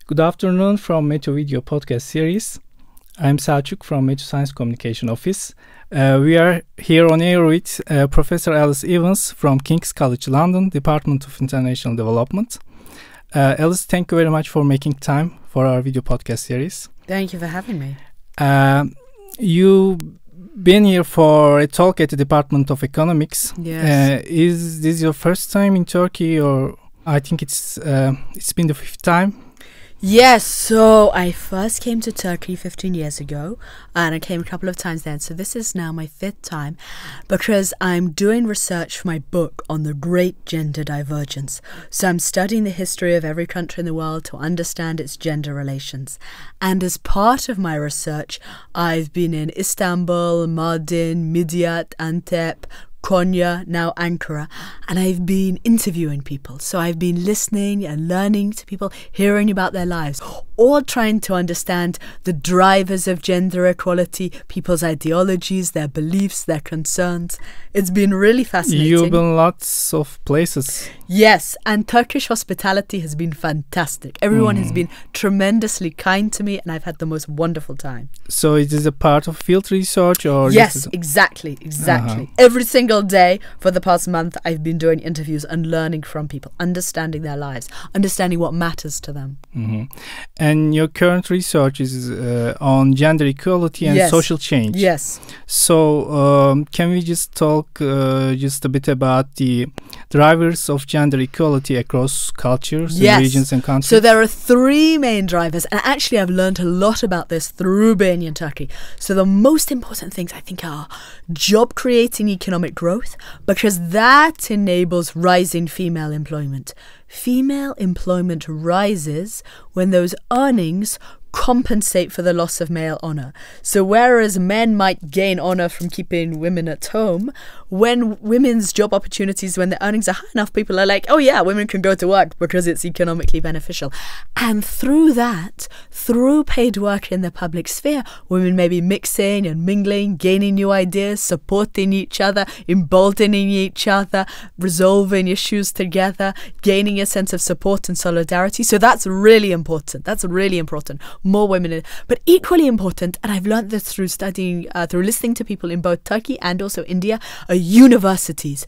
Good afternoon from METU Video Podcast Series. I'm Selçuk from METU Science Communication Office. We are here on air with Professor Alice Evans from King's College London, Department of International Development. Alice, thank you very much for making time for our video podcast series. Thank you for having me. You've been here for a talk at the Department of Economics. Yes. Is this your first time in Turkey, or I think it's been the fifth time? Yes, so I first came to Turkey 15 years ago, and I came a couple of times then. So this is now my fifth time because I'm doing research for my book on the Great Gender Divergence. So I'm studying the history of every country in the world to understand its gender relations. And as part of my research, I've been in Istanbul, Mardin, Midyat, Antep, Konya, now Ankara, and I've been interviewing people. So I've been listening and learning to people, hearing about their lives, all trying to understand the drivers of gender equality, people's ideologies, their beliefs, their concerns. It's been really fascinating. You've been lots of places. Yes, and Turkish hospitality has been fantastic. Everyone has been tremendously kind to me, and I've had the most wonderful time. So it is a part of field research, or yes, exactly. Every single day for the past month, I've been doing interviews and learning from people, understanding their lives, understanding what matters to them. And your current research is on gender equality and social change. Yes. So can we just talk just a bit about the drivers of gender equality across cultures, and regions and countries? So there are three main drivers, and actually I've learned a lot about this through being in Turkey. So the most important things I think are job creating economic growth, because that enables rising female employment. Female employment rises when those earnings compensate for the loss of male honor. So whereas men might gain honor from keeping women at home, when women's job opportunities, when the earnings are high enough, people are like, oh yeah, women can go to work because it's economically beneficial. And through that, through paid work in the public sphere, women may be mixing and mingling, gaining new ideas, supporting each other, emboldening each other, resolving issues together, gaining a sense of support and solidarity. So that's really important. More women, but equally important, and I've learned this through studying, through listening to people in both Turkey and also India, are universities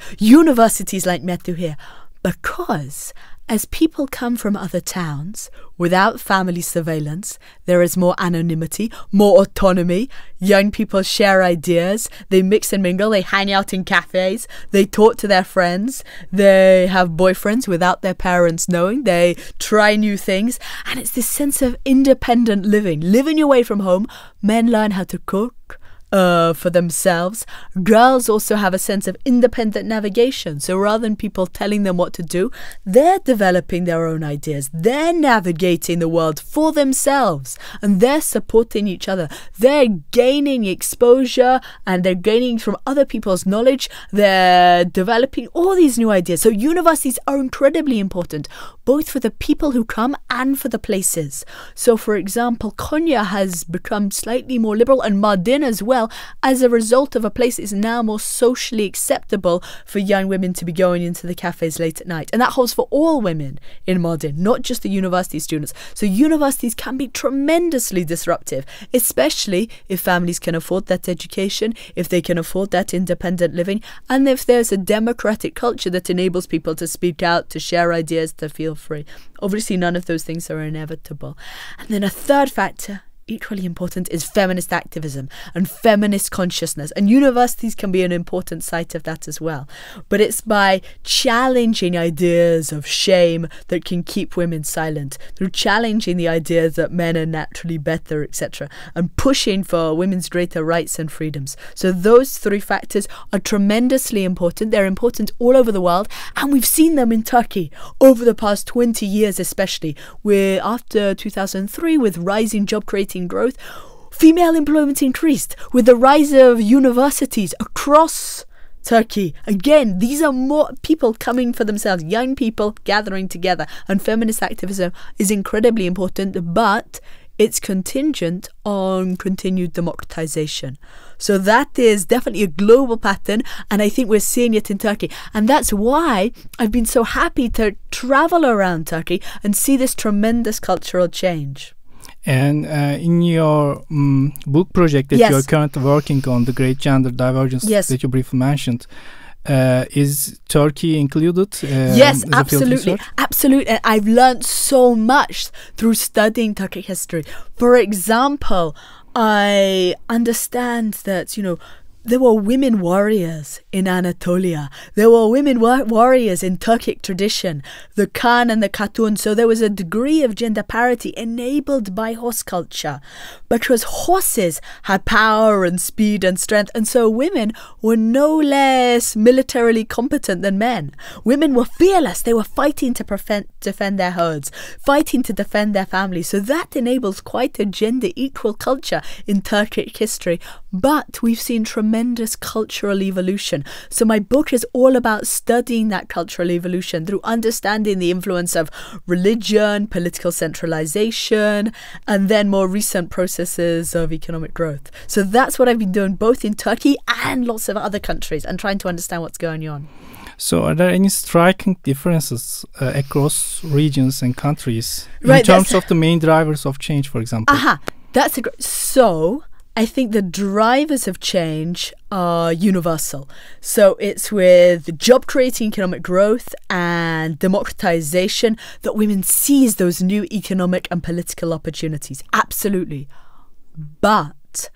like METU here, because as people come from other towns without family surveillance, there is more anonymity, more autonomy. Young people share ideas, they mix and mingle, they hang out in cafes, they talk to their friends, they have boyfriends without their parents knowing, they try new things, and it's this sense of independent living away from home. Men learn how to cook for themselves. Girls also have a sense of independent navigation. So rather than people telling them what to do, they're developing their own ideas. They're navigating the world for themselves, and they're supporting each other. They're gaining exposure, and they're gaining from other people's knowledge. They're developing all these new ideas. So universities are incredibly important, both for the people who come and for the places. So for example, Konya has become slightly more liberal, and Mardin as well, as a result of a place that is now more socially acceptable for young women to be going into the cafes late at night. And that holds for all women in Mardin, not just the university students. So universities can be tremendously disruptive, especially if families can afford that education, if they can afford that independent living, and if there's a democratic culture that enables people to speak out, to share ideas, to feel free. Obviously, none of those things are inevitable. And then a third factor, equally important, is feminist activism and feminist consciousness, and universities can be an important site of that as well. But it's by challenging ideas of shame that can keep women silent, through challenging the idea that men are naturally better, etc., and pushing for women's greater rights and freedoms. So those three factors are tremendously important. They're important all over the world, and we've seen them in Turkey over the past 20 years, especially where after 2003, with rising job creating growth, female employment increased with the rise of universities across Turkey. Again, these are more people coming for themselves, young people gathering together, and feminist activism is incredibly important, but it's contingent on continued democratization. So that is definitely a global pattern, and I think we're seeing it in Turkey. And that's why I've been so happy to travel around Turkey and see this tremendous cultural change. And in your book project that you're currently working on, the Great Gender Divergence that you briefly mentioned, is Turkey included? Yes, absolutely. Absolutely. And I've learned so much through studying Turkic history. For example, I understand that, there were women warriors in Anatolia. There were women warriors in Turkic tradition, the Khan and the Khatun. So there was a degree of gender parity enabled by horse culture, because horses had power and speed and strength. And so women were no less militarily competent than men. Women were fearless. They were fighting to defend their herds, fighting to defend their families. So that enables quite a gender equal culture in Turkic history. But we've seen tremendous cultural evolution. So my book is all about studying that cultural evolution through understanding the influence of religion, political centralization, and then more recent processes of economic growth. So that's what I've been doing both in Turkey and lots of other countries, and trying to understand what's going on. So are there any striking differences across regions and countries in terms of the main drivers of change, for example? That's a great... So I think the drivers of change are universal. So it's with job-creating economic growth and democratization that women seize those new economic and political opportunities. Absolutely. But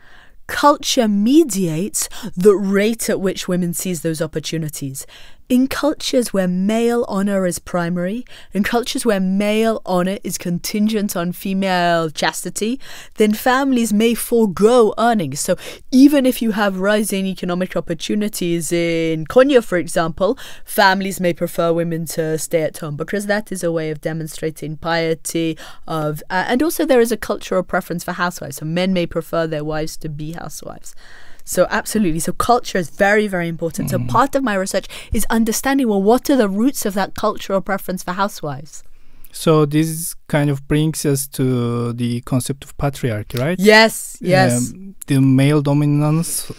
culture mediates the rate at which women seize those opportunities. In cultures where male honor is primary, in cultures where male honor is contingent on female chastity, then families may forego earnings. So even if you have rising economic opportunities in Konya, for example, families may prefer women to stay at home, because that is a way of demonstrating piety and also there is a cultural preference for housewives. So men may prefer their wives to be housewives. So absolutely. So culture is very, very important. So part of my research is understanding, what are the roots of that cultural preference for housewives? So this kind of brings us to the concept of patriarchy, right? Yes. The male dominance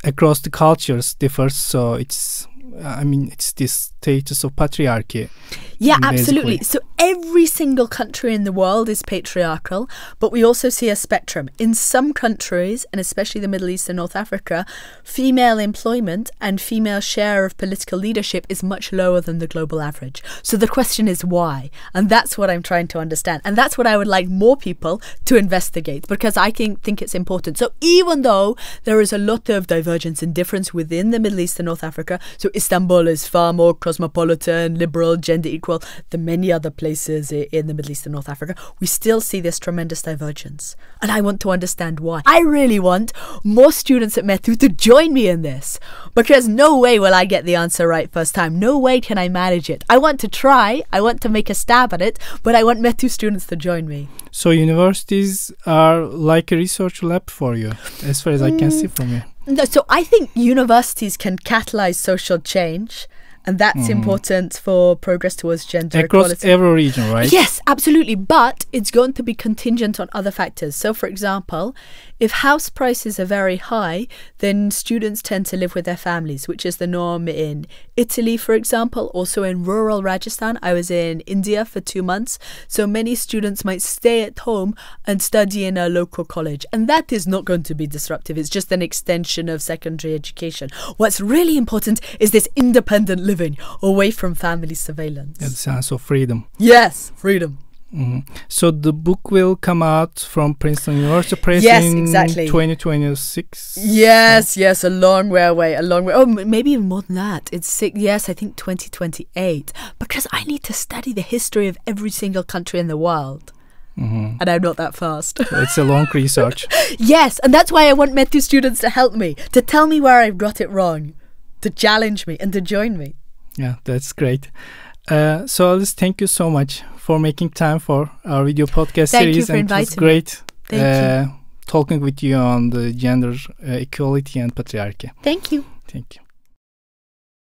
across the cultures differs. So it's this status of patriarchy. Yeah, absolutely. So every single country in the world is patriarchal, but we also see a spectrum. In some countries, and especially the Middle East and North Africa, female employment and female share of political leadership is much lower than the global average. So the question is why? And that's what I'm trying to understand. And that's what I would like more people to investigate, because I think it's important. So even though there is a lot of divergence and difference within the Middle East and North Africa, so Istanbul is far more cosmopolitan, liberal, gender equal than many other places in the Middle East and North Africa, we still see this tremendous divergence. And I want to understand why. I really want more students at METU to join me in this, because no way will I get the answer right first time. No way can I manage it. I want to try, I want to make a stab at it, but I want METU students to join me. So universities are like a research lab for you, as far as I can see from you. No, so I think universities can catalyze social change, and that's important for progress towards gender equality. Across every region, right? Yes, absolutely. But it's going to be contingent on other factors. So, for example, if house prices are very high, then students tend to live with their families, which is the norm in Italy, for example, also in rural Rajasthan. I was in India for 2 months. So many students might stay at home and study in a local college. And that is not going to be disruptive. It's just an extension of secondary education. What's really important is this independent living away from family surveillance. A sense of freedom. Yes, freedom. So the book will come out from Princeton University Press in 2026. Yes, a long way away, Oh, maybe even more than that. It's I think 2028, because I need to study the history of every single country in the world. And I'm not that fast. It's a long research. Yes, and that's why I want METU students to help me, to tell me where I've got it wrong, to challenge me and to join me. Yeah, that's great. So Alice, thank you so much for making time for our video podcast series. Thank you for inviting me. It was great Thank you. talking with you on the gender equality and patriarchy. Thank you. Thank you.